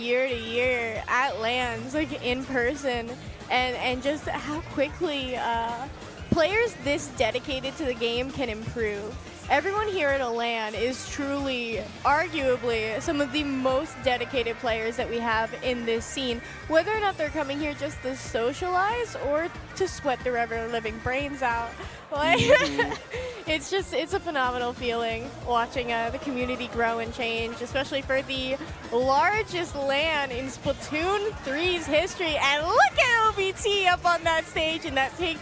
year to year at LANs, like in person, and just how quickly players this dedicated to the game can improve. Everyone here at a LAN is truly, arguably, some of the most dedicated players that we have in this scene, whether or not they're coming here just to socialize or to sweat their ever-living brains out. Like, it's a phenomenal feeling watching the community grow and change, especially for the largest LAN in Splatoon 3's history. And look at OBT up on that stage in that pink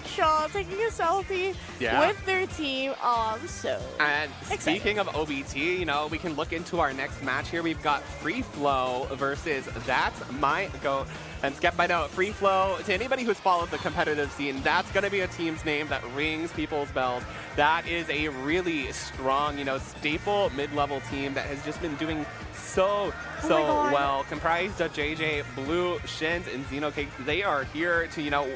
shawl, taking a selfie with their team. Oh, I'm so excited. Speaking of OBT, you know, we can look into our next match here. We've got FreeFlow versus That's My Goat. And Skep, I know, FreeFlow, to anybody who's followed the competitive scene, that's going to be a team's name that rings people's bells. That is a really strong, you know, staple mid-level team that has just been doing so well. Comprised of JJ, Blue, Shins, and Xenocake. They are here to, you know,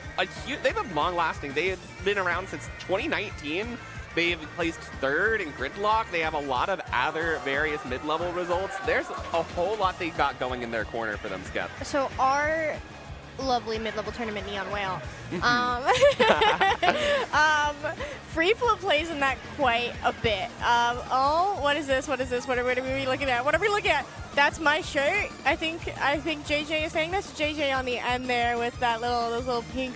they've been long-lasting. They have been around since 2019. They've placed third in Gridlock. They have a lot of other various mid-level results. There's a whole lot they got going in their corner for them, Skep. So our lovely mid-level tournament Neon Whale, FreeFlow plays in that quite a bit. Oh, what is this? What is this? What are we looking at? What are we looking at? That's my shirt. I think JJ is saying that's JJ on the end there with that those little pink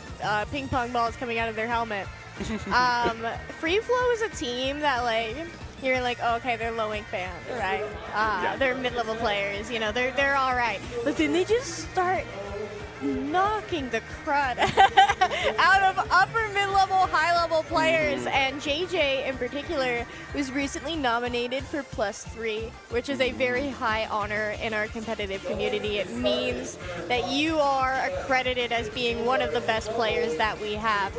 ping pong balls coming out of their helmet. FreeFlow is a team that, like, you're like, oh, okay, they're low ink fans, right? They're mid-level players, you know, they're all right. But then they just start knocking the crud out of upper mid-level, high-level players. And JJ in particular was recently nominated for +3, which is a very high honor in our competitive community. It means that you are accredited as being one of the best players that we have.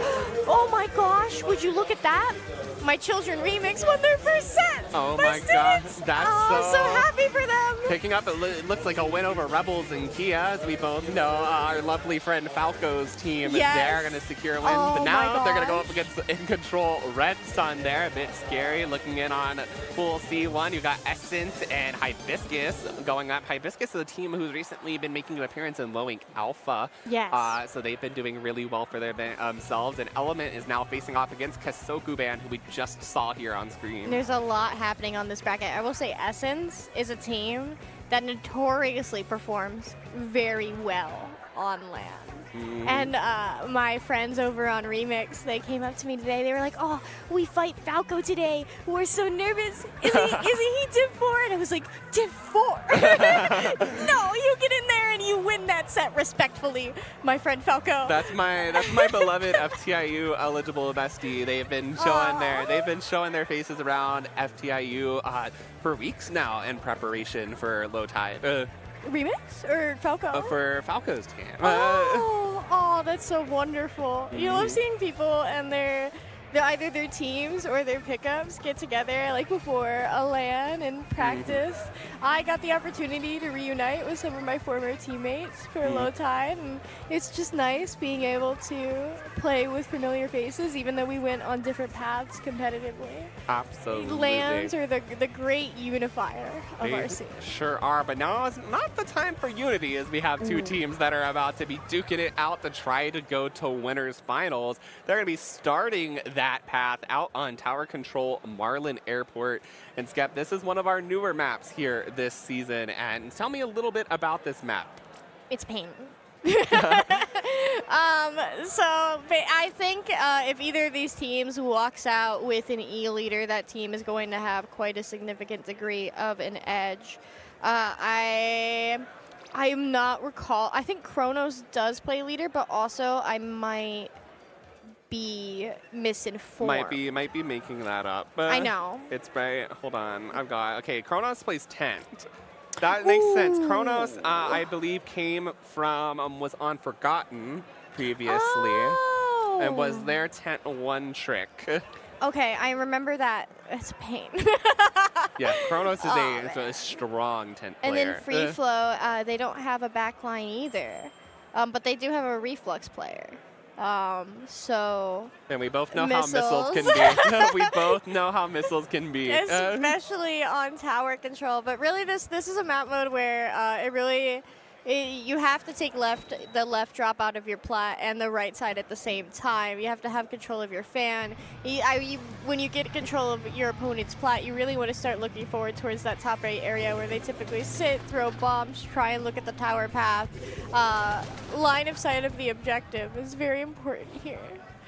Oh my gosh, would you look at that? My Children Remix won their first set. Oh my gosh, that's so happy for them. Picking up, it looks like a win over Rebels and Kia, as we both know. Our lovely friend Falco's team, they're going to secure a win. But now they're going to go up against In Control Red Sun there. A bit scary looking in on Pool C1. You've got Essence and Hibiscus going up. Hibiscus is a team who's recently been making an appearance in Low Ink Alpha. Yes. So they've been doing really well for themselves. And Element is now facing off against Kasoku Band, who we just saw here on screen. There's a lot happening on this bracket. I will say Essence is a team that notoriously performs very well on LAN. And my friends over on Remix, they came up to me today. They were like, oh, we fight Falco today. We're so nervous. Isn't he Div 4? And I was like, Div 4? No, you get in there and you win that set respectfully, my friend Falco. That's my beloved FTIU eligible bestie. They've been showing their faces around FTIU for weeks now in preparation for Low Tide. Remix or Falco? For Falco's team. Oh, that's so wonderful. You love seeing people and they're either their teams or their pickups get together like before a LAN and practice. I got the opportunity to reunite with some of my former teammates for Low Tide, and it's just nice being able to play with familiar faces, even though we went on different paths competitively. Absolutely. LANs are the great unifier of our scene. Sure are, but now is not the time for unity, as we have two teams that are about to be duking it out to try to go to winners finals. They're going to be starting that path out on Tower Control Marlin Airport. And Skep, this is one of our newer maps here this season. And tell me a little bit about this map. It's pain. So I think if either of these teams walks out with an E leader, that team is going to have quite a significant degree of an edge. I'm not I think Kronos does play leader, but also I might be misinformed. Might be making that up. I know. It's right. Hold on. Okay, Kronos plays Tent. That makes sense. Kronos, I believe, was on Forgotten previously. And was their Tent one trick. Okay, I remember that. It's a pain. Yeah, Kronos is a strong Tent player. And then FreeFlow, they don't have a backline either. But they do have a Reflux player. So And we both know how missiles can be. We both know how missiles can be. Especially on tower control. But really, this is a map mode where you have to take the left drop out of your plat and the right side at the same time. You have to have control of your fan. When you get control of your opponent's plat, you really want to start looking forward towards that top right area where they typically sit, throw bombs, try and look at the tower path. Line of sight of the objective is very important here.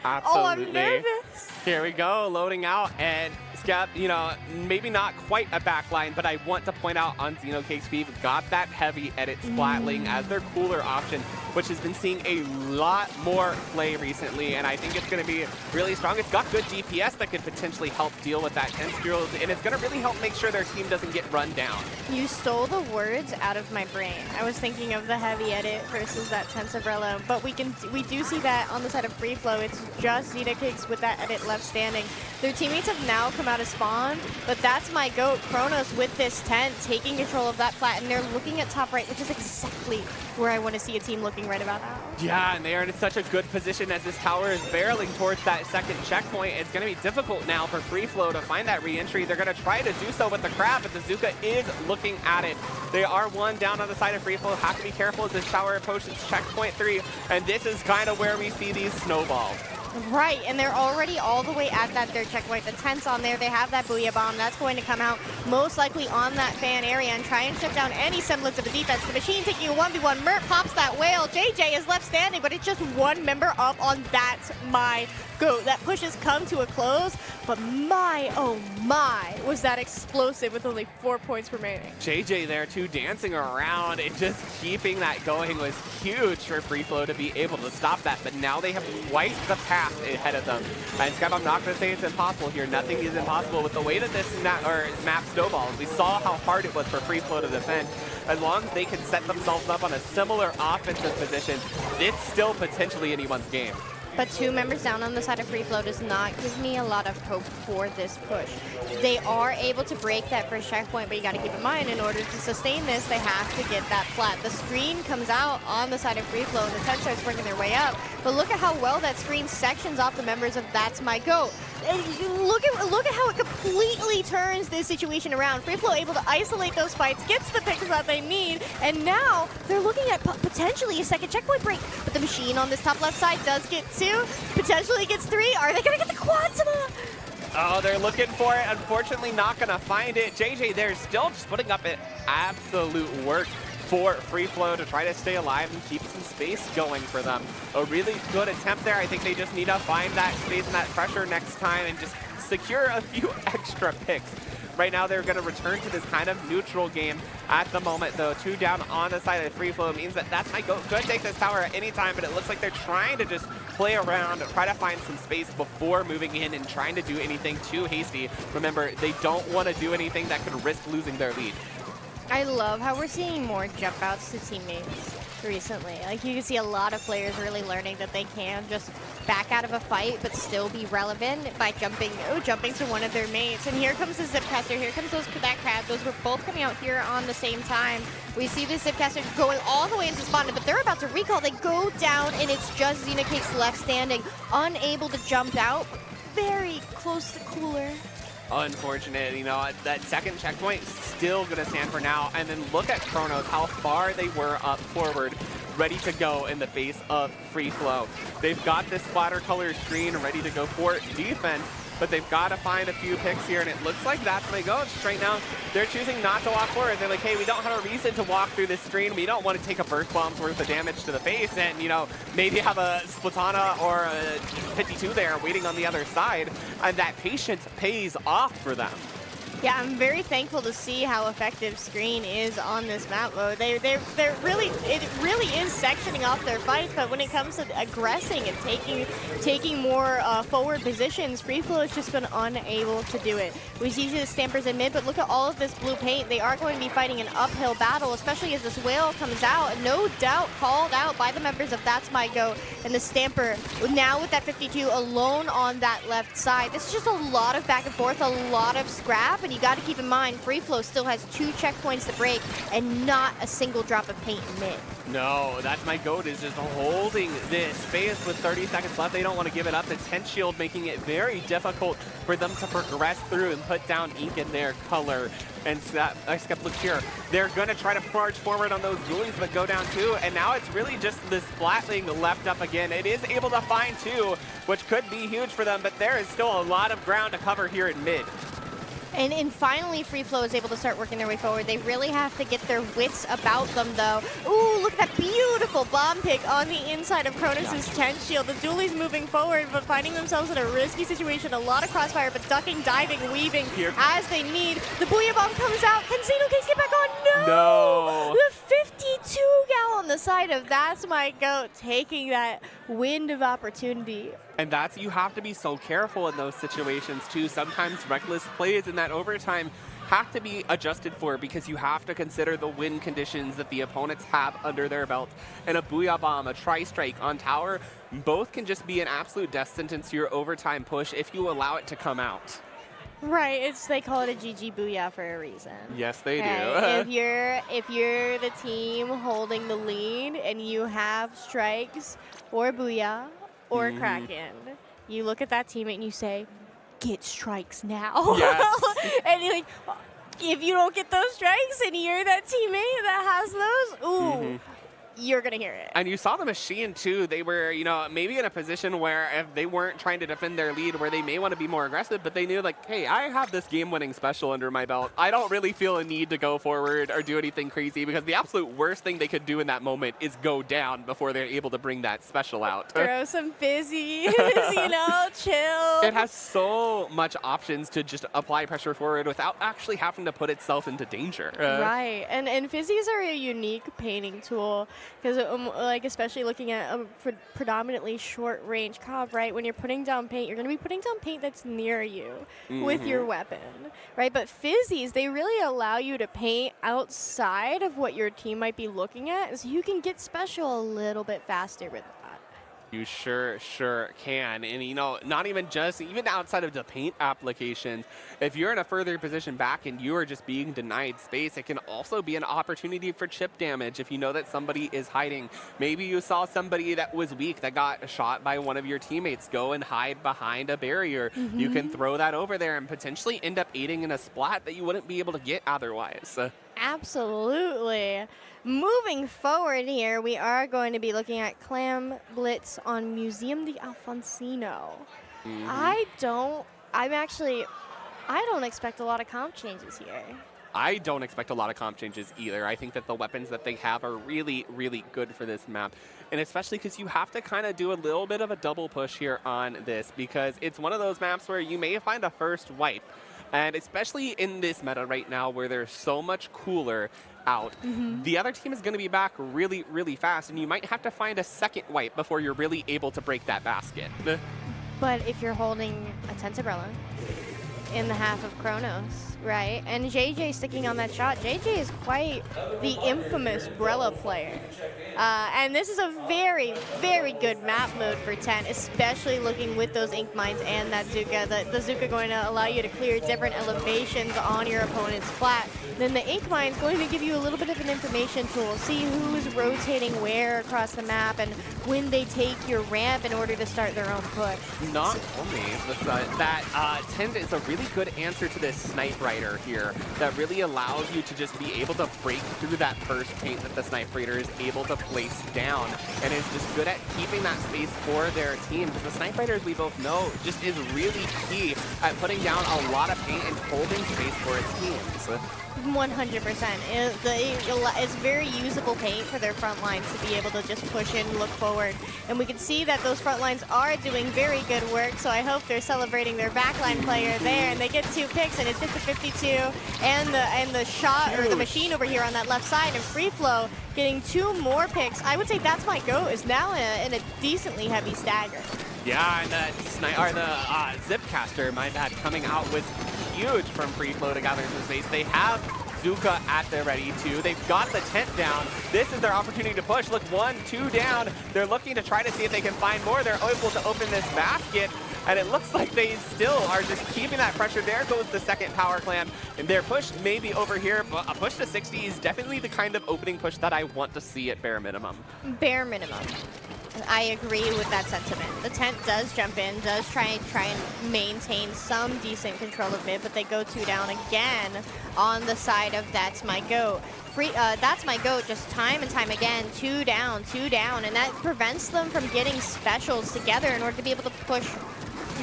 Absolutely. Oh, I'm nervous. Here we go, loading out, and Skep, you know, maybe not quite a backline, but I want to point out on Xenocake's we've got that heavy edit splatling as their cooler option, which has been seeing a lot more play recently, and I think it's going to be really strong. It's got good DPS that could potentially help deal with that 10-0, and it's going to really help make sure their team doesn't get run down. You stole the words out of my brain. I was thinking of the heavy edit versus that tense umbrella, but we do see that on the side of FreeFlow. It's just Xenocakes with that edit left standing. Their teammates have now come out of spawn, but that's my GOAT, Kronos, with this tent, taking control of that plat, and they're looking at top right, which is exactly where I want to see a team looking right about now. Yeah, and they are in such a good position as this tower is barreling towards that second checkpoint. It's going to be difficult now for FreeFlow to find that re-entry. They're going to try to do so with the crab, but the Zuka is looking at it. They are one down on the side of FreeFlow. Have to be careful as this tower approaches checkpoint 3, and this is kind of where we see these snowballs. Right, and they're already all the way at that third checkpoint. The tent's on there. They have that Booyah Bomb. That's going to come out most likely on that fan area and try and shut down any semblance of a defense. The Machine taking a 1v1. Mert pops that whale. JJ is left standing, but it's just one member up on That's My GOAT. That push has come to a close, but my, oh my, was that explosive with only 4 points remaining. JJ there too, dancing around and just keeping that going was huge for FreeFlow to be able to stop that, but now they have quite the path ahead of them. And Skep, I'm not going to say it's impossible here. Nothing is impossible with the way that this map snowballs. We saw how hard it was for FreeFlow to defend. As long as they can set themselves up on a similar offensive position, it's still potentially anyone's game. But 2 members down on the side of FreeFlow does not give me a lot of hope for this push. They are able to break that first checkpoint, but you got to keep in mind, in order to sustain this, they have to get that flat. The screen comes out on the side of FreeFlow, and the 10 starts working their way up. But look at how well that screen sections off the members of That's My GOAT. Look at how it completely turns this situation around. FreeFlow able to isolate those fights, gets the picks that they need, and now they're looking at potentially a second checkpoint break. But the Machine on this top left side does get 2, potentially gets 3. Are they going to get the Quantuma? Oh, they're looking for it. Unfortunately, not going to find it. JJ there still just putting up an absolute work for FreeFlow to try to stay alive and keep some space going for them. A really good attempt there. I think they just need to find that space and that pressure next time and just secure a few extra picks. Right now, they're going to return to this kind of neutral game at the moment, though. 2 down on the side of FreeFlow means that That's My GOAT could take this tower at any time, but it looks like they're trying to just play around, try to find some space before moving in and trying to do anything too hasty. Remember, they don't want to do anything that could risk losing their lead. I love how we're seeing more jump outs to teammates recently. Like, you can see a lot of players really learning that they can just back out of a fight but still be relevant by jumping to one of their mates. And here comes the Zipcaster, here comes that crab. Those were both coming out here on the same time. We see the Zipcaster going all the way into spawn, but they're about to recall. They go down, and it's just Xenocake's left standing, unable to jump out, very close to cooler. Unfortunate, you know, that second checkpoint still going to stand for now. And then look at Kronos, how far they were up forward, ready to go in the face of FreeFlow. They've got this splatter color screen ready to go for defense, but they've got to find a few picks here, and it looks like That's My GOAT. Just right now, they're choosing not to walk forward. They're like, hey, we don't have a reason to walk through this screen. We don't want to take a burst bomb's worth of damage to the face and, you know, maybe have a Splatoon or a 52 there waiting on the other side, and that patience pays off for them. Yeah, I'm very thankful to see how effective screen is on this map mode. It really is sectioning off their fights, but when it comes to aggressing and taking more forward positions, FreeFlow has just been unable to do it. We see the Stampers in mid, but look at all of this blue paint. They are going to be fighting an uphill battle, especially as this whale comes out. No doubt called out by the members of That's My GOAT, and the Stamper now with that 52 alone on that left side. This is just a lot of back and forth, a lot of scrap, and you got to keep in mind, FreeFlow still has 2 checkpoints to break and not a single drop of paint in mid. No, that's my goat, is just holding this space with 30 seconds left. They don't want to give it up. The tent shield making it very difficult for them to progress through and put down ink in their color. And Skep, look here. They're going to try to march forward on those dualies, but go down 2. And now it's really just this Splatling left up again. It is able to find 2, which could be huge for them, but there is still a lot of ground to cover here in mid. And finally, FreeFlow is able to start working their way forward. They really have to get their wits about them, though. Ooh, look at that beautiful bomb pick on the inside of Cronus' tent shield. The dualies moving forward, but finding themselves in a risky situation. A lot of crossfire, but ducking, diving, weaving Here. as they need. The Booyah Bomb comes out. Can Xeno Case get back on? No! The 52 gal on the side of That's My Goat, taking that wind of opportunity. And that's, you have to be so careful in those situations too. Sometimes reckless plays in that overtime have to be adjusted for because you have to consider the win conditions that the opponents have under their belt. And a Booyah Bomb, a Tri-Strike on tower, both can just be an absolute death sentence to your overtime push if you allow it to come out. Right, they call it a GG Booyah for a reason. Yes, they do. if you're the team holding the lead and you have strikes or Booyah or Kraken, you look at that teammate and you say, get strikes now. Yes. And you're like, if you don't get those strikes and you're that teammate that has those, ooh, you're going to hear it. And you saw the machine too. They were, you know, maybe in a position where if they weren't trying to defend their lead, where they may want to be more aggressive, but they knew like, hey, I have this game-winning special under my belt. I don't really feel a need to go forward or do anything crazy, because the absolute worst thing they could do in that moment is go down before they're able to bring that special out. Throw some fizzies, you know, chill. It has so much options to just apply pressure forward without actually having to put itself into danger. Right, and fizzies are a unique painting tool, because like especially looking at a predominantly short range comp, right? When you're putting down paint, you're going to be putting down paint that's near you with your weapon, right? But fizzies, they really allow you to paint outside of what your team might be looking at, so you can get special a little bit faster with that. You sure can. And, you know, not even just, even outside of the paint applications, if you're in a further position back and you are just being denied space, it can also be an opportunity for chip damage if you know that somebody is hiding. Maybe you saw somebody that was weak that got shot by one of your teammates. Go and hide behind a barrier. You can throw that over there and potentially end up aiding in a splat that you wouldn't be able to get otherwise. Absolutely. Moving forward here, we are going to be looking at Clam Blitz on Museum de Alfonsino. I don't expect a lot of comp changes here. I don't expect a lot of comp changes either. I think that the weapons that they have are really, really good for this map. And especially because you have to kind of do a little bit of a double push here on this, because it's one of those maps where you may find a first wipe. And especially in this meta right now where there's so much cooler out, the other team is going to be back really, really fast, and you might have to find a second wipe before you're really able to break that basket. But if you're holding a Tentabrella in the half of Chronos, right? And JJ sticking on that shot. JJ is quite the infamous Brella player. And this is a very, very good map mode for 10, especially looking with those Ink Mines and that Zuka. The Zuka going to allow you to clear different elevations on your opponent's flat. Then the Ink Mine is going to give you a little bit of an information tool. See who's rotating where across the map and when they take your ramp in order to start their own push. Not only that Tend is a really good answer to this Snipe Rider here that really allows you to just be able to break through that first paint that the Snipe Rider is able to place down, and is just good at keeping that space for their team, because the Snipe Rider, as we both know, just is really key at putting down a lot of paint and holding space for its teams. 100%. It's very usable paint for their front lines to be able to just push in, look forward. And we can see that those front lines are doing very good work, so I hope they're celebrating their backline player there, and they get 2 picks, and it's just the 52 and the shot, or the machine over here on that left side, and FreeFlow getting 2 more picks. I would say That's My Goat is now in a decently heavy stagger. Yeah, and the Zipcaster, my bad, coming out was huge from FreeFlow to gather some space. They have Zuka at their ready too. They've got the tent down. This is their opportunity to push. Look, 1, 2 down. They're looking to try to see if they can find more. They're able to open this basket. and it looks like they still are just keeping that pressure. There goes the second power clam, and their push may be over here, but a push to 60 is definitely the kind of opening push that I want to see at bare minimum. Bare minimum. I agree with that sentiment. The tent does jump in, does try and maintain some decent control of mid, but they go 2 down again on the side of That's My Goat. That's My Goat just time and time again, 2 down, and that prevents them from getting specials together in order to be able to push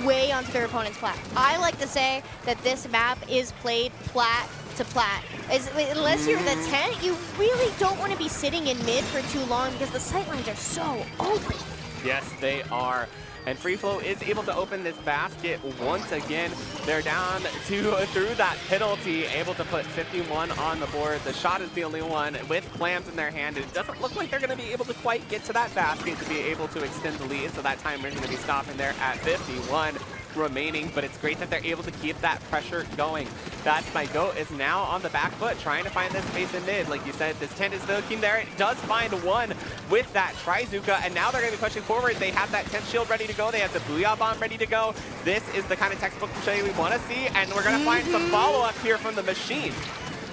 way onto their opponent's plat. I like to say that this map is played plat to plat. Unless you're the tent, you really don't want to be sitting in mid for too long because the sightlines are so open. Yes, they are. And FreeFlow is able to open this basket once again. They're down to through that penalty, able to put 51 on the board. The shot is the only one with clams in their hand. It doesn't look like they're going to be able to quite get to that basket to be able to extend the lead. So that timer is going to be stopping there at 51 remaining, but it's great that they're able to keep that pressure going. That's My Goat is now on the back foot, trying to find this space in mid. Like you said, this tent is looking there. It does find one with that Trizuka, and now they're going to be pushing forward. They have that tent shield ready to go. They have the Booyah Bomb ready to go. This is the kind of textbook play we want to see, and we're going to find some follow-up here from the Machine.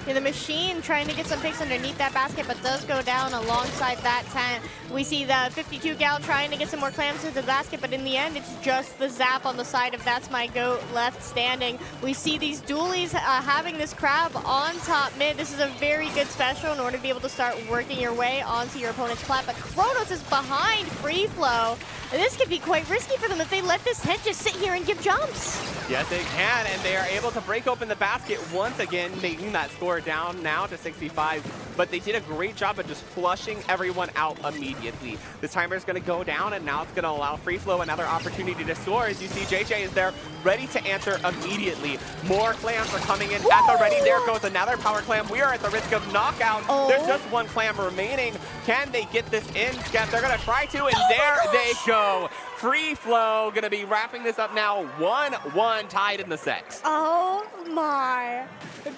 Yeah, the Machine trying to get some picks underneath that basket, but does go down alongside that tent. We see the 52 gal trying to get some more clams into the basket, but in the end, it's just the zap on the side of That's My Goat left standing. We see these dualies having this crab on top mid. This is a very good special in order to be able to start working your way onto your opponent's plat, but Kronos is behind FreeFlow. This could be quite risky for them if they let this tent just sit here and give jumps. Yes, they can, and they are able to break open the basket once again, making that score down now to 65. But they did a great job of just flushing everyone out immediately. This timer is going to go down, and now it's going to allow FreeFlow another opportunity to soar. As you see, JJ is there, ready to answer immediately. More clams are coming in at the ready. There goes another power clam. We are at the risk of knockout. There's just one clam remaining. Can they get this in, Skep? They're going to try to, and there they go. FreeFlow going to be wrapping this up now. 1-1 tied in the set. Oh my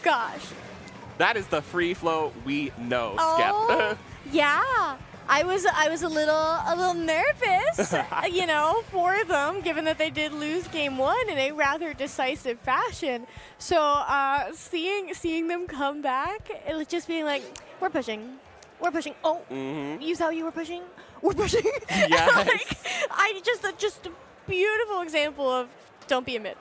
gosh. That is the FreeFlow we know, Skep. Oh, yeah. I was a little nervous, you know, for them, given that they did lose game 1 in a rather decisive fashion. So seeing them come back, it was just being like, we're pushing. Oh, you saw you were pushing. We're pushing. Yes. Like, just a beautiful example of don't be a mid.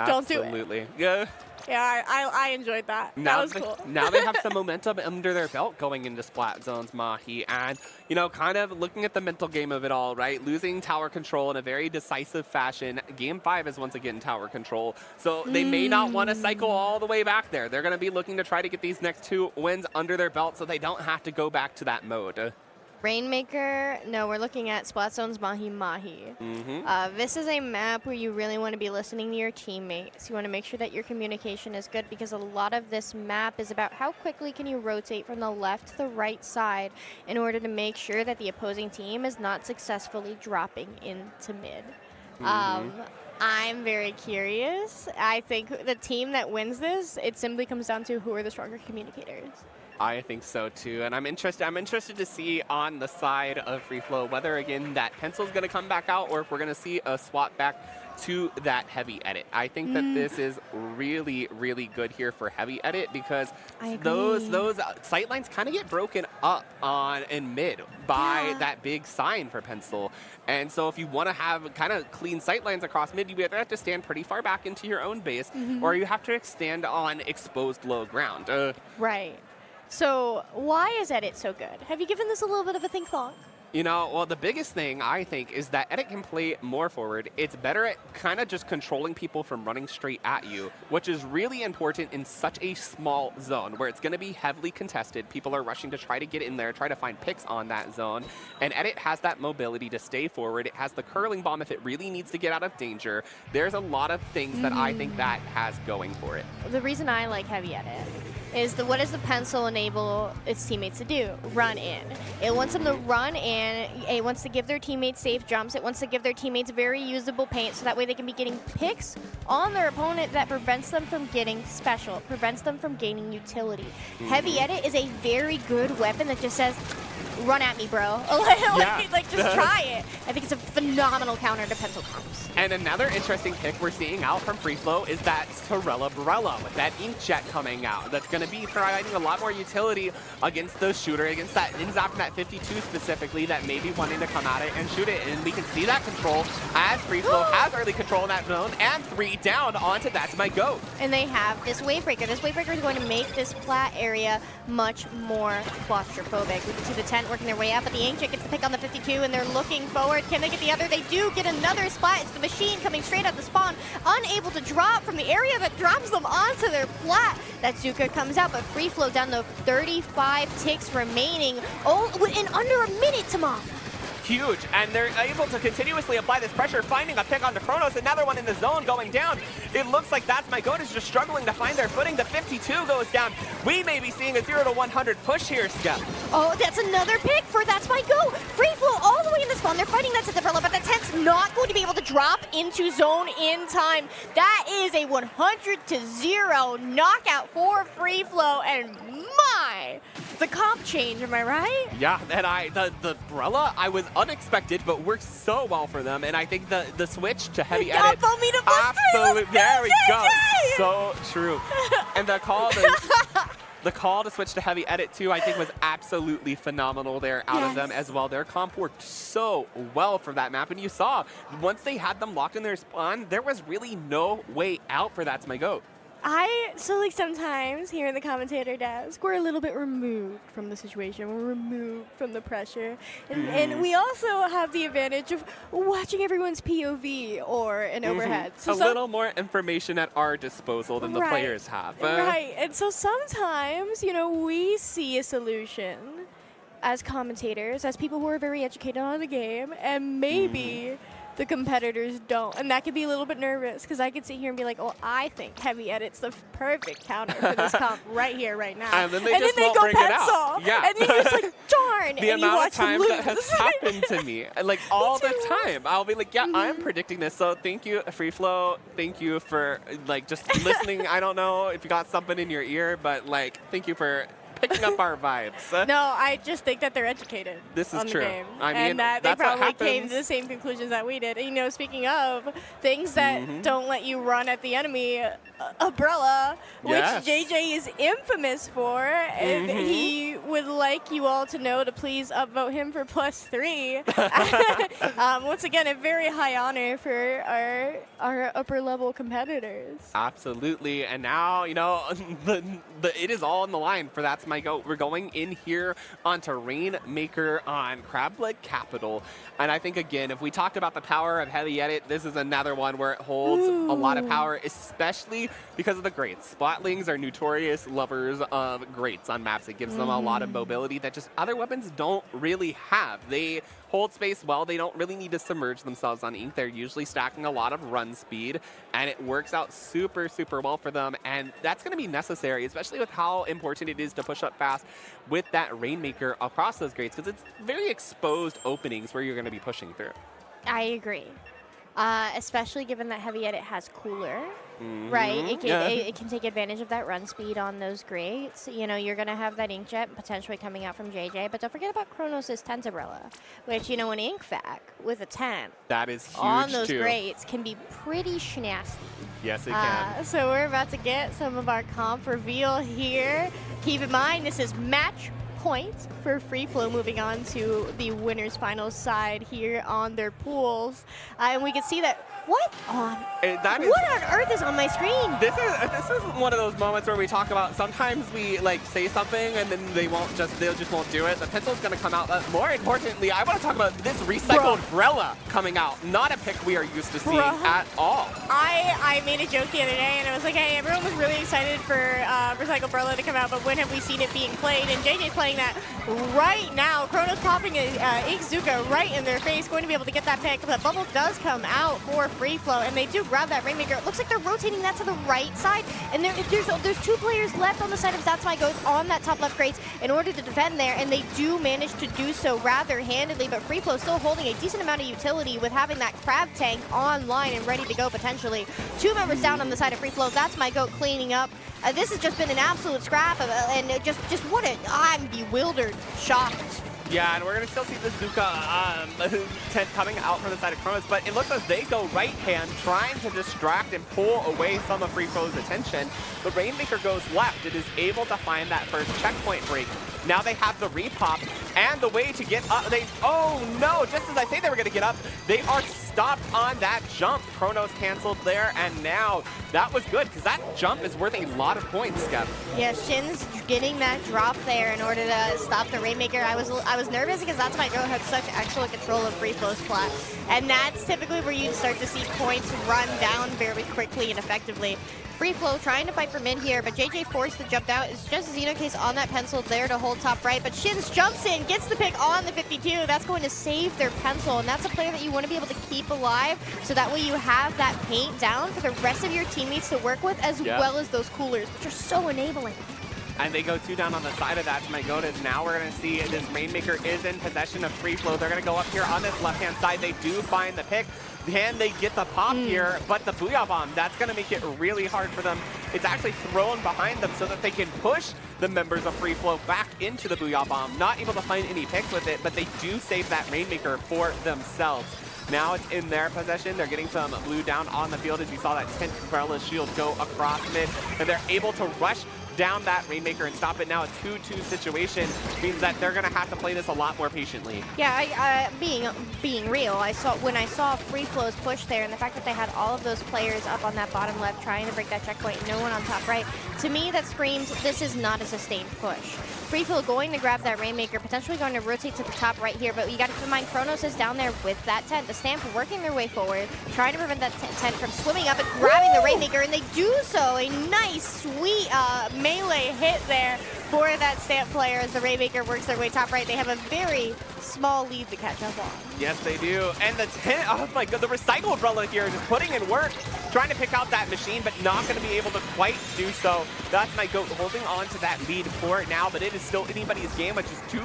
Don't do it. Absolutely. Yeah. Yeah, I enjoyed that. That was cool. Now they have some momentum under their belt going into Splat Zones, Mahi. And, you know, kind of looking at the mental game of it all, right? Losing tower control in a very decisive fashion. Game 5 is once again tower control. So they may not want to cycle all the way back there. They're going to be looking to try to get these next 2 wins under their belt so they don't have to go back to that mode. Rainmaker, no, we're looking at Splat Zones Mahi. This is a map where you really want to be listening to your teammates. You want to make sure that your communication is good because a lot of this map is about how quickly can you rotate from the left to the right side in order to make sure that the opposing team is not successfully dropping into mid. I'm very curious. I think the team that wins this, it simply comes down to who are the stronger communicators. I think so too, and I'm interested to see on the side of FreeFlow whether again that pencil's going to come back out or if we're going to see a swap back to that heavy edit. I think that this is really, really good here for heavy edit because those sightlines kind of get broken up on in mid by that big sign for pencil. And so if you want to have kind of clean sightlines across mid, you either have to stand pretty far back into your own base or you have to extend on exposed low ground. Right. So why is edit so good? Have you given this a little bit of a think thought? You know, well, the biggest thing I think is that edit can play more forward. It's better at kind of just controlling people from running straight at you, which is really important in such a small zone where it's going to be heavily contested. People are rushing to try to get in there, try to find picks on that zone. And edit has that mobility to stay forward. It has the curling bomb if it really needs to get out of danger. There's a lot of things that I think that has going for it. The reason I like heavy edit is what does the pencil enable its teammates to do? Run in. It wants them to run in. It wants to give their teammates safe jumps. It wants to give their teammates very usable paint so that way they can be getting picks on their opponent that prevents them from getting special, prevents them from gaining utility. Heavy edit is a very good weapon that just says, run at me, bro. Like, just try it. I think it's a phenomenal counter to pencil comps. And another interesting pick we're seeing out from FreeFlow is that Sorella Brella with that Inkjet coming out. That's going to be providing a lot more utility against the shooter, against that Inzap and that 52 specifically that may be wanting to come at it and shoot it. And we can see that control as FreeFlow has early control in that zone, and 3 down onto That's My Goat. And they have this wave breaker. This wave breaker is going to make this plat area much more claustrophobic. We can see the tent working their way up, but the Inkjet gets the pick on the 52, and they're looking forward. Can they get the other? They do get another splat. It's the machine coming straight out the spawn, unable to drop from the area that drops them onto their plat. That Zuka comes out, but FreeFlow down to 35 ticks remaining. Oh, in under a minute, Tamam. Huge, and they're able to continuously apply this pressure, finding a pick onto Kronos, another one in the zone going down. It looks like That's My Goat is just struggling to find their footing. The 52 goes down. We may be seeing a 0 to 100 push here, Skep. Oh, that's another pick for That's My Goat. FreeFlow all the way in the spawn. They're fighting that Cinderella, but the tent's not going to be able to drop into zone in time. That is a 100 to 0 knockout for FreeFlow, and my, the comp change, am I right? Yeah, and the Brella, I was unexpected, but worked so well for them. And I think the switch to heavy edit, absolutely, there we go, so true. And the call to switch to heavy edit too, I think was absolutely phenomenal there out of them as well. Their comp worked so well for that map, and you saw once they had them locked in their spawn, there was really no way out for That's My Goat. So like sometimes here in the commentator desk, we're a little bit removed from the situation. We're removed from the pressure. And we also have the advantage of watching everyone's POV or an overhead. So a little more information at our disposal than the players have. Right, and so sometimes, you know, we see a solution as commentators, as people who are very educated on the game, and maybe the competitors don't. And that could be a little bit nervous, because I could sit here and be like, oh, I think heavy edit's the perfect counter for this comp right here, right now. And then they just won't bring it out. Yeah. And then you're just like, darn, the and you amount watch of times them that has happened to me, like all the time. I'll be like, yeah, I'm predicting this. So thank you, FreeFlow. Thank you for like just listening. I don't know if you got something in your ear, but like, thank you for picking up our vibes. No, I just think that they're educated. This is on true. The game. I mean, and that that's they probably what came to the same conclusions that we did. And, you know, speaking of things that don't let you run at the enemy, Umbrella, which JJ is infamous for, and he would like you all to know to please upvote him for +3. Once again, a very high honor for our upper level competitors. Absolutely, and now, you know, it is all on the line for That's My Goat. We're going in here onto Rainmaker on Crableg Capital, and I think, again, if we talked about the power of heavy edit, this is another one where it holds a lot of power, especially because of the grates. Splatlings are notorious lovers of grates on maps. It gives them a lot of mobility that just other weapons don't really have. They hold space well. They don't really need to submerge themselves on ink. They're usually stacking a lot of run speed, and it works out super, super well for them. And that's going to be necessary, especially with how important it is to push up fast with that Rainmaker across those grates, because it's very exposed openings where you're going to be pushing through. I agree. Especially given that heavy edit has cooler, right? It can take advantage of that run speed on those grates. You know, you're going to have that Inkjet potentially coming out from JJ, but don't forget about Kronos' Tent Umbrella, which, you know, an Inkvac with a tent that is huge on those grates can be pretty schnasty. Yes, it can. So we're about to get some of our comp reveal here. Keep in mind, this is match point for FreeFlow, moving on to the winners finals side here on their pools. And we can see that, what on earth is on my screen? This is one of those moments where we talk about sometimes we like say something and then they just won't do it. The pencil's gonna come out. More importantly, I want to talk about this recycled Brella coming out. Not a pick we are used to seeing at all. I made a joke the other day and I was like, hey, everyone was really excited for recycled Brella to come out, but when have we seen it being played? And JJ's playing that right now. Kronos popping an Inkzuka right in their face, going to be able to get that pick. The bubble does come out for FreeFlow, and they do grab that Rainmaker. It looks like they're rotating that to the right side, and there's 2 players left on the side of That's My Goat on that top left grates in order to defend there, and they do manage to do so rather handedly, but FreeFlow still holding a decent amount of utility with having that Crab Tank online and ready to go potentially. 2 members down on the side of FreeFlow. That's My Goat cleaning up. This has just been an absolute scrap, and just what I'm bewildered, shocked. Yeah, and we're going to still see the Zuka tent coming out from the side of Kronos, but it looks as they go right hand, trying to distract and pull away some of FreeFlow's attention. The Rainmaker goes left. It is able to find that first checkpoint break. Now they have the repop and the way to get up. Oh no, just as I say they were going to get up, they are stopped on that jump. Kronos canceled there, and now that was good because that jump is worth a lot of points, Skep. Yeah, Shin's getting that drop there in order to stop the Rainmaker. I was nervous because That's My Go had such excellent control of FreeFlow's plat, and that's typically where you start to see points run down very quickly and effectively. FreeFlow trying to fight for mid here, but JJ forced the jump out. It's just Xenocase on that pencil there to hold top right, but Shins jumps in, gets the pick on the 52. That's going to save their pencil, and that's a player that you want to be able to keep alive, so that way you have that paint down for the rest of your teammates to work with, as well as those coolers, which are so enabling. And they go 2 down on the side of That's My Goat. Now we're going to see this Rainmaker is in possession of FreeFlow. They're going to go up here on this left-hand side. They do find the pick. Can they get the pop here? But the Booyah Bomb, that's going to make it really hard for them. It's actually thrown behind them so that they can push the members of FreeFlow back into the Booyah Bomb. Not able to find any picks with it, but they do save that Rainmaker for themselves. Now it's in their possession. They're getting some blue down on the field as you saw that 10th Umbrella shield go across mid, and they're able to rush down that Rainmaker and stop it. Now a 2-2 situation means that they're going to have to play this a lot more patiently. Yeah, being real, when I saw FreeFlow's push there, and the fact that they had all of those players up on that bottom left trying to break that checkpoint, no one on top right, to me that screams this is not a sustained push. FreeFlow going to grab that Rainmaker, potentially going to rotate to the top right here, but you got to keep in mind Kronos is down there with that tent. The Stamp working their way forward, trying to prevent that tent from swimming up and grabbing the Rainmaker, and they do so. A nice, sweet melee hit there for that Stamp player as the Rainmaker works their way top right. They have a very small lead to catch up on. Yes, they do. And the tent, oh my god, the Recycle Umbrella here just putting in work, trying to pick out that machine, but not going to be able to quite do so. That's My Goat holding on to that lead for it now, but it is still anybody's game, which is 3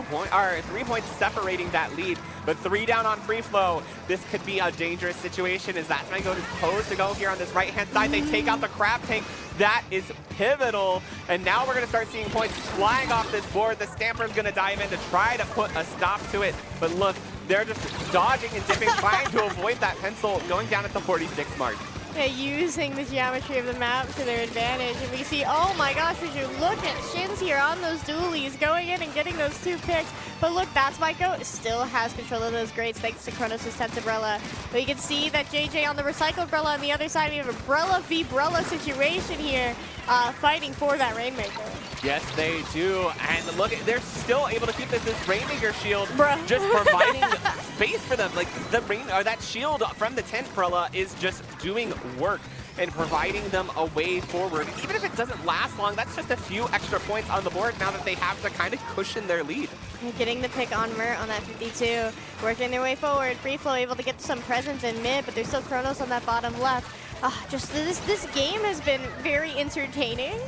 points separating that lead. But 3 down on FreeFlow. This could be a dangerous situation as That's My Goat is posed to go here on this right-hand side. They take out the Crab Tank. That is pivotal. And now we're going to start seeing points flying off this board. The Stamper's going to dive in to try to put a stop to it. But look, they're just dodging and dipping, trying to avoid that pencil, going down at the 46 mark. Yeah, using the geometry of the map to their advantage. And we see, oh my gosh, would you look at Shins here on those dualies, going in and getting those 2 picks. But look, That's My Goat still has control of those grades thanks to Kronos' 10th Umbrella. But you can see that JJ on the Recycle Umbrella on the other side, we have a Umbrella v. Brella situation here, fighting for that Rainmaker. Yes, they do. And look, they're still able to keep this Rainmaker shield, Bruh. just providing space for them. Like that shield from the 10th Umbrella is just doing work and providing them a way forward. Even if it doesn't last long, that's just a few extra points on the board now that they have to kind of cushion their lead. Getting the pick on Mert on that 52, working their way forward. FreeFlow able to get some presence in mid, but there's still Kronos on that bottom left. Just this game has been very entertaining,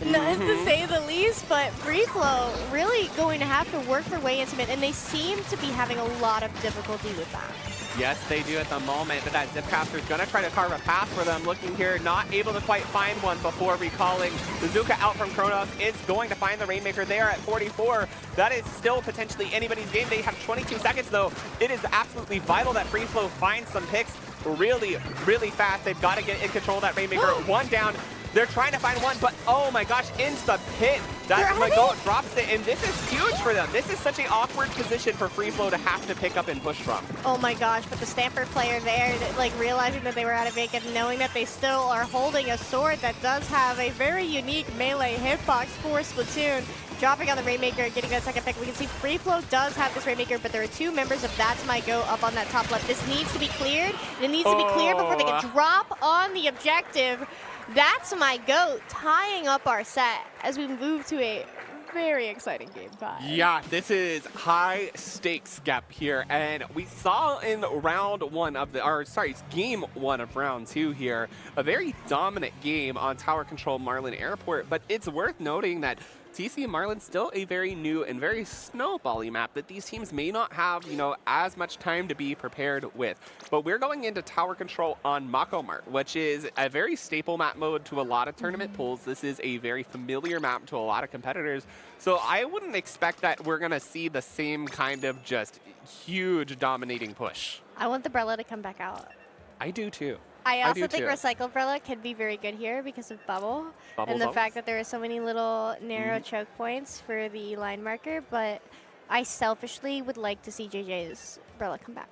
not to say the least, but FreeFlow really going to have to work their way into mid, and they seem to be having a lot of difficulty with that. Yes, they do at the moment, but that Zipcaster is going to try to carve a path for them. Looking here, not able to quite find one before recalling. The Zuka out from Kronos is going to find the Rainmaker there at 44. That is still potentially anybody's game. They have 22 seconds, though. It is absolutely vital that FreeFlow finds some picks really, really fast. They've got to get in control of that Rainmaker. 1 down. They're trying to find one, but oh my gosh, into the pit. That's My Goat drops it, and this is huge for them. This is such an awkward position for FreeFlow to have to pick up and push from. Oh my gosh, but the Stamper player there, like realizing that they were out of ink and knowing that they still are holding a sword that does have a very unique melee hitbox for Splatoon, dropping on the Rainmaker, getting that second pick. We can see FreeFlow does have this Rainmaker, but there are 2 members of That's My Goat up on that top left. This needs to be cleared. It needs to be cleared before they can drop on the objective. That's My Goat tying up our set as we move to a very exciting game 5. Yeah, this is high stakes gap here, and we saw in game 1 of round 2 here, a very dominant game on Tower Control Marlin Airport, but it's worth noting that TC Marlin's still a very new and very snowbally map that these teams may not have, you know, as much time to be prepared with. But we're going into tower control on Mako Mart, which is a very staple map mode to a lot of tournament pools. This is a very familiar map to a lot of competitors. So I wouldn't expect that we're going to see the same kind of just huge dominating push. I want the Brella to come back out. I do too. I also do think too. Recycled Brella can be very good here because of Bubble and the fact that there are so many little narrow choke points for the line marker, but I selfishly would like to see JJ's Brella come back.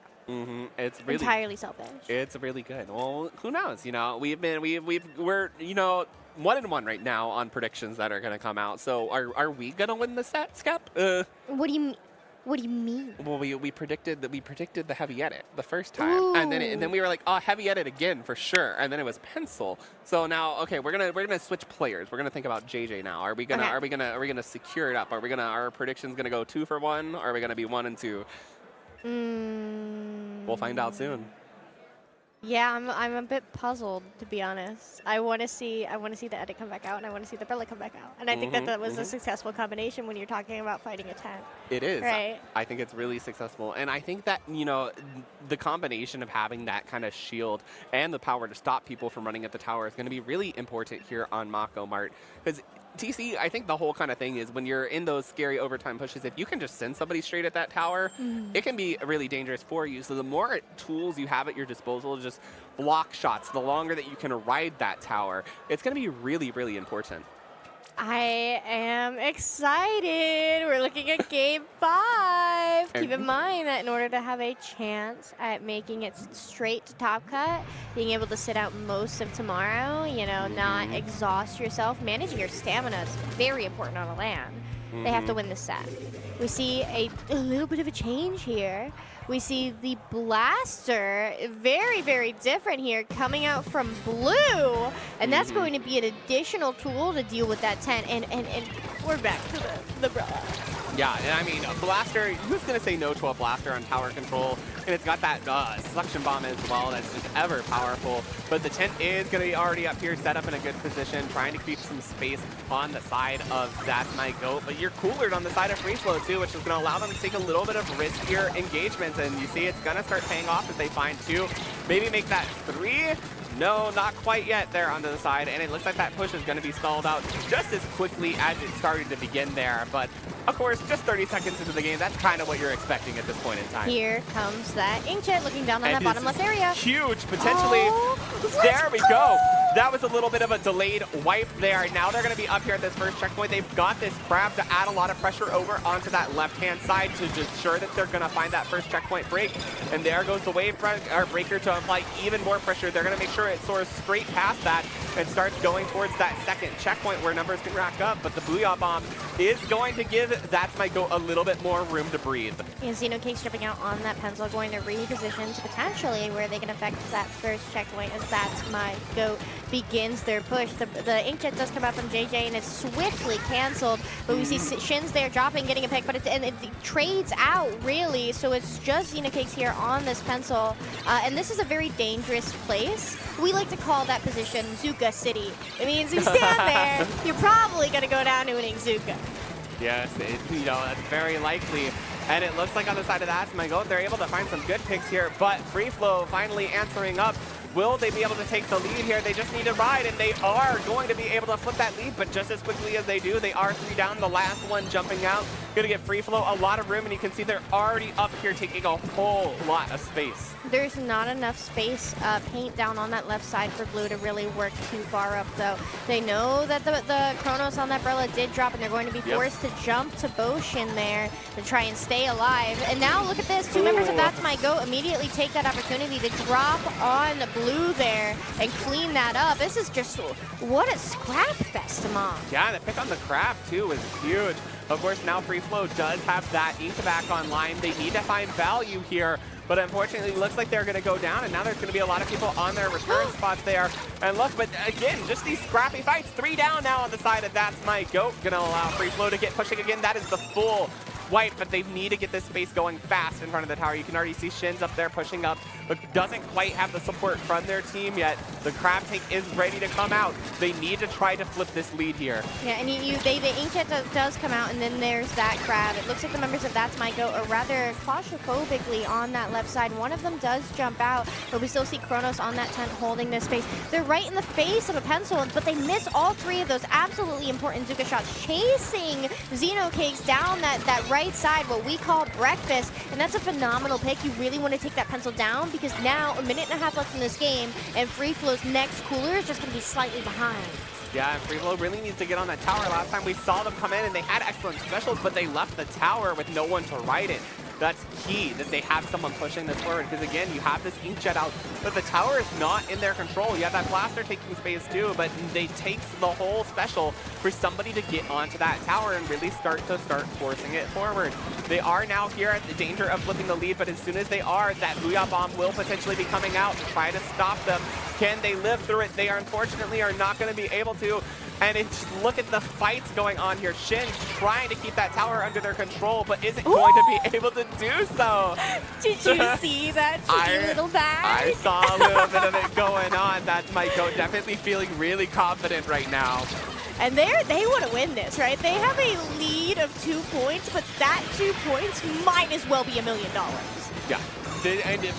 It's really entirely selfish. It's really good. Well, who knows? You know, we're you know 1-1 right now on predictions that are going to come out. So are we going to win the set, Skep? What do you mean? What do you mean? Well, we predicted the heavy edit the first time, and then we were like, oh, heavy edit again for sure, and then it was pencil. So now, okay, we're gonna switch players. We're gonna think about JJ now. Are we gonna secure it up? Our predictions gonna go 2 for 1? Or are we gonna be 1 and 2? We'll find out soon. Yeah, I'm a bit puzzled, to be honest. I want to see the edit come back out, and I want to see the Brella come back out. And I think that was a successful combination when you're talking about fighting a 10. It is. Right. I think it's really successful. And I think that, you know, the combination of having that kind of shield and the power to stop people from running at the tower is going to be really important here on Mako Mart. Because TC, I think the whole kind of thing is when you're in those scary overtime pushes, if you can just send somebody straight at that tower, it can be really dangerous for you. So the more tools you have at your disposal, just block shots, the longer that you can ride that tower, it's going to be really, really important. I am excited. We're looking at game 5. Keep in mind that in order to have a chance at making it straight to top cut, being able to sit out most of tomorrow, you know, not exhaust yourself, managing your stamina is very important on a LAN. They have to win the set. We see a little bit of a change here. We see the Blaster, very, very different here, coming out from blue. And that's going to be an additional tool to deal with that 10. And we're back to the Brella. Yeah, and I mean, a Blaster, who's going to say no to a Blaster on tower control? And it's got that suction bomb as well that's just ever powerful. But the tent is going to be already up here, set up in a good position, trying to keep some space on the side of That's My Goat. But you're coolered on the side of FreeFlow too, which is going to allow them to take a little bit of riskier engagements. And you see it's going to start paying off as they find 2. Maybe make that 3. No, not quite yet there onto the side, and it looks like that push is going to be stalled out just as quickly as it started to begin there. But, of course, just 30 seconds into the game, that's kind of what you're expecting at this point in time. Here comes that Inkjet looking down on that bottom left area. Huge, potentially. There we go. That was a little bit of a delayed wipe there. Now they're going to be up here at this first checkpoint. They've got this crab to add a lot of pressure over onto that left-hand side to ensure that they're going to find that first checkpoint break. And there goes the wave breaker to apply even more pressure. They're going to make sure it soars straight past that and starts going towards that second checkpoint where numbers can rack up. But the Booyah Bomb is going to give That's My Goat a little bit more room to breathe. And Xenocake's jumping out on that pencil, going to reposition to potentially where they can affect that first checkpoint as That's My Goat begins their push. The Inkjet does come out from JJ and it's swiftly canceled, but we see Shin's there dropping, getting a pick, but it trades out really, so it's just Xenocake's here on this pencil, and this is a very dangerous place. We like to call that position Zuka City. It means you stand there, you're probably going to go down to an Zuka. Yes, you know, that's very likely. And it looks like on the side of That's My Goat, they're able to find some good picks here, but FreeFlow finally answering up. Will they be able to take the lead here? They just need to ride, and they are going to be able to flip that lead, but just as quickly as they do, they are 3 down. The last one jumping out. Going to give FreeFlow a lot of room, and you can see they're already up here taking a whole lot of space. There's not enough space paint down on that left side for blue to really work too far up, though. They know that the Chronos on that Brella did drop, and they're going to be forced to jump to Boshin there to try and stay alive. And now look at this. 2 members of That's My Goat immediately take that opportunity to drop on blue there and clean that up. This is just, what a scrap fest, Amon. Yeah, the pick on the crab, too, is huge. Of course, now FreeFlow does have that Ink back online. They need to find value here. But unfortunately, it looks like they're going to go down, and now there's going to be a lot of people on their return spots there. And look, but again, just these scrappy fights. 3 down now on the side of That's My Goat. Going to allow FreeFlow to get pushing again. That is the full quite, but they need to get this space going fast in front of the tower. You can already see Shin's up there pushing up, but doesn't quite have the support from their team yet. The Crab Tank is ready to come out. They need to try to flip this lead here. Yeah, and the Inkjet does come out, and then there's that Crab. It looks like the members of That's My Goat are rather claustrophobically on that left side. One of them does jump out, but we still see Kronos on that tent holding this space. They're right in the face of a pencil, but they miss all three of those absolutely important Zuka shots, chasing Xenocakes down that right side, what we call breakfast, and that's a phenomenal pick. You really want to take that pencil down because now, 1.5 minutes left in this game, and FreeFlow's next cooler is just going to be slightly behind. Yeah, and FreeFlow really needs to get on that tower. Last time we saw them come in and they had excellent specials, but they left the tower with no one to ride it. That's key, that they have someone pushing this forward, because again, you have this Inkjet out, but the tower is not in their control. You have that Blaster taking space too, but it takes the whole special for somebody to get onto that tower and really start forcing it forward. They are now here at the danger of flipping the lead, but as soon as they are, that Booyah Bomb will potentially be coming out to try to stop them. Can they live through it? They unfortunately are not going to be able to. And it's, look at the fights going on here. Shin's trying to keep that tower under their control, but isn't going to be able to do so. Did you see that cheeky little bag? I saw a little bit of it going on. That's my goat. Definitely feeling really confident right now. And they want to win this, right? They have a lead of 2 points, but that 2 points might as well be $1 million. Yeah.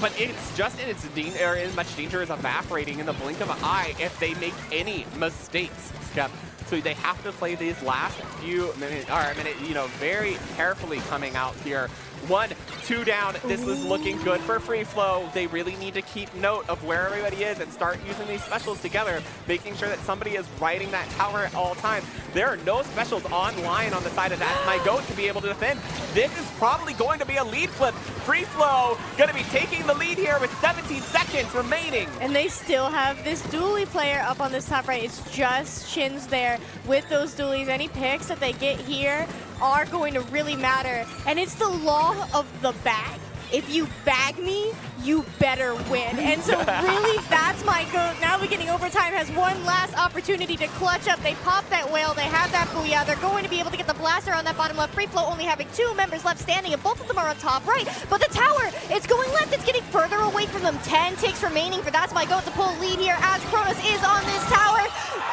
But it's just in its as much danger as evaporating in the blink of an eye if they make any mistakes, Skep. So they have to play these last few minutes, or a minute, you know, very carefully coming out here. 1, 2 down. This is looking good for FreeFlow. They really need to keep note of where everybody is and start using these specials together, making sure that somebody is riding that tower at all times. There are no specials online on the side of That's My Goat to be able to defend. This is probably going to be a lead flip. FreeFlow going to be taking the lead here with 17 seconds remaining. And they still have this dually player up on this top right. It's just Shin's there with those dualies. Any picks that they get here are going to really matter. And it's the law of the bag. If you bag me, you better win. And so really, That's My Goat, now beginning overtime, has one last opportunity to clutch up. They pop that whale, they have that booyah. They're going to be able to get the blaster on that bottom left. FreeFlow only having 2 members left standing, and both of them are on top right. But the tower, it's going left. It's getting further away from them. 10 ticks remaining for That's My Goat to pull lead here as Kronos is on this tower.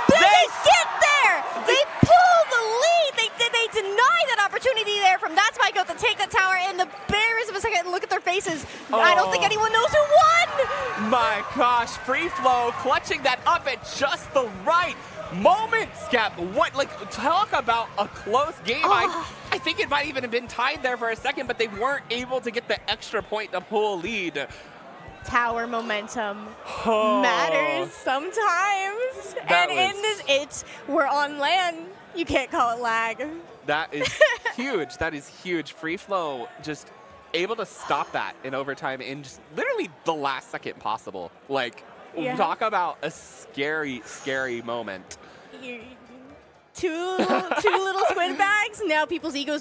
They get there! They pull the lead! They deny that opportunity there from That's My Goat to take the tower in the barest of a second. Look at their faces. Oh. I don't think anyone knows who won! My gosh, FreeFlow clutching that up at just the right moment, Skep. What, like, talk about a close game. I think it might even have been tied there for a second, but they weren't able to get the extra point to pull a lead. Tower momentum matters sometimes. And in this, we're on land. You can't call it lag. That is huge. That is huge. FreeFlow just able to stop that in overtime in just literally the last second possible. Like, talk about a scary, scary moment. Two little squid bags. Now people's egos